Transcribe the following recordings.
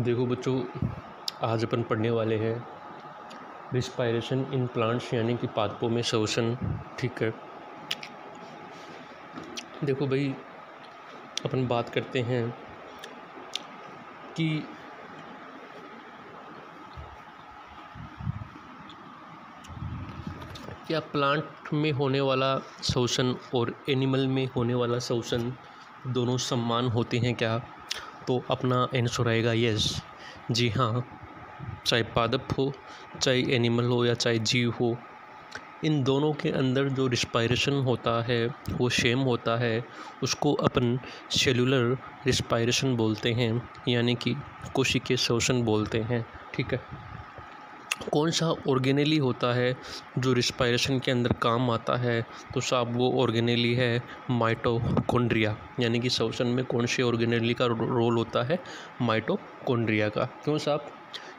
देखो बच्चों, आज अपन पढ़ने वाले हैं रिस्पायरेशन इन प्लांट्स यानी कि पादपों में श्वसन। ठीक है, देखो भाई, अपन बात करते हैं कि क्या प्लांट में होने वाला श्वसन और एनिमल में होने वाला श्वसन दोनों समान होते हैं क्या? तो अपना आंसर आएगा यस, जी हाँ। चाहे पादप हो, चाहे एनिमल हो या चाहे जीव हो, इन दोनों के अंदर जो रिस्पायरेशन होता है वो सेम होता है। उसको अपन सेलुलर रिस्पायरेशन बोलते हैं, यानी कि कोशिकीय श्वसन बोलते हैं। ठीक है, कौन सा ऑर्गेनेली होता है जो रिस्पायरेशन के अंदर काम आता है? तो साहब वो ऑर्गेनेली है माइटोकॉन्ड्रिया, यानी कि श्वसन में कौन से ऑर्गेनेली का रोल होता है? माइटोकॉन्ड्रिया का। क्यों साहब?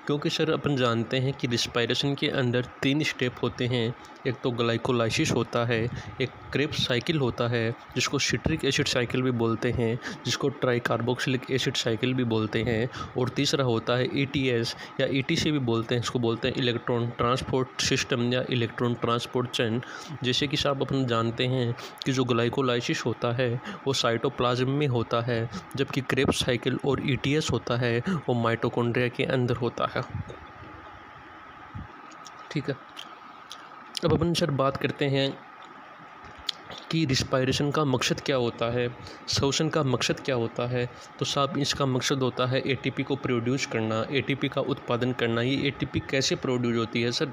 क्योंकि सर अपन जानते हैं कि रिस्पायरेशन के अंदर 3 स्टेप होते हैं। एक तो ग्लाइकोलाइसिस होता है, एक क्रेब्स साइकिल होता है जिसको सिट्रिक एसिड साइकिल भी बोलते हैं, जिसको ट्राइकार्बोक्सिलिक एसिड साइकिल भी बोलते हैं, और तीसरा होता है ETS या ETC भी बोलते हैं। इसको बोलते हैं इलेक्ट्रॉन ट्रांसपोर्ट सिस्टम या इलेक्ट्रॉन ट्रांसपोर्ट चेन। जैसे कि साहब अपन जानते हैं कि जो ग्लाइकोलाइसिस होता है वो साइटोप्लाज्म में होता है, जबकि क्रेब्स साइकिल और ETS होता है वो माइटोकॉन्ड्रिया के अंदर होता है। ठीक है, अब अपन सर बात करते हैं कि रिस्पायरेशन का मकसद क्या होता है, श्वसन का मकसद क्या होता है? तो साहब इसका मकसद होता है ATP को प्रोड्यूस करना, ATP का उत्पादन करना। ये ATP कैसे प्रोड्यूस होती है सर?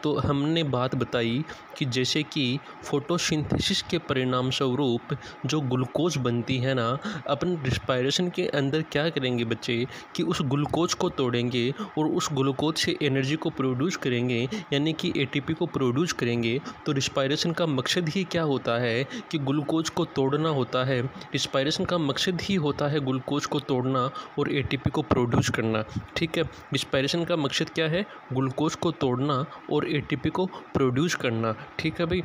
तो हमने बात बताई कि जैसे कि फोटोसिंथेसिस के परिणाम स्वरूप जो ग्लूकोज बनती है ना, अपन रिस्पायरेशन के अंदर क्या करेंगे बच्चे कि उस ग्लूकोज को तोड़ेंगे और उस ग्लूकोज से एनर्जी को प्रोड्यूस करेंगे, यानी कि ATP को प्रोड्यूस करेंगे। तो रिस्पायरेशन का मकसद ही क्या होता है कि ग्लूकोज को तोड़ना होता है। रिस्पायरेशन का मकसद ही होता है ग्लूकोज को तोड़ना और ATP को प्रोड्यूस करना। ठीक है, रिस्पायरेशन का मकसद क्या है? ग्लूकोज को तोड़ना और ATP को प्रोड्यूस करना। ठीक है भाई,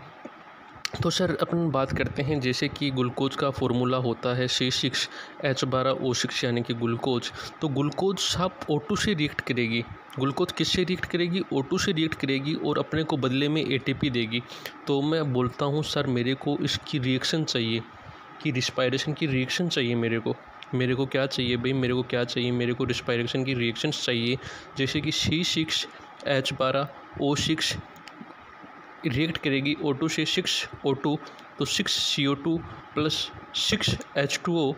तो सर अपन बात करते हैं जैसे कि ग्लूकोज का फॉर्मूला होता है C6H12O6 यानी कि ग्लूकोज। तो ग्लूकोज साहब O2 से रिएक्ट करेगी। ग्लूकोज किससे रिएक्ट करेगी? O2 से रिएक्ट करेगी और अपने को बदले में ATP देगी। तो मैं बोलता हूँ सर मेरे को इसकी रिएक्शन चाहिए, कि रिस्पायरेशन की रिएक्शन चाहिए मेरे को क्या चाहिए भाई? मेरे को क्या चाहिए? मेरे को रिस्पायरेशन की रिएक्शंस चाहिए। जैसे कि C6H12O6 रिएक्ट करेगी O2 से 6O2, तो 6CO2 + 6H2O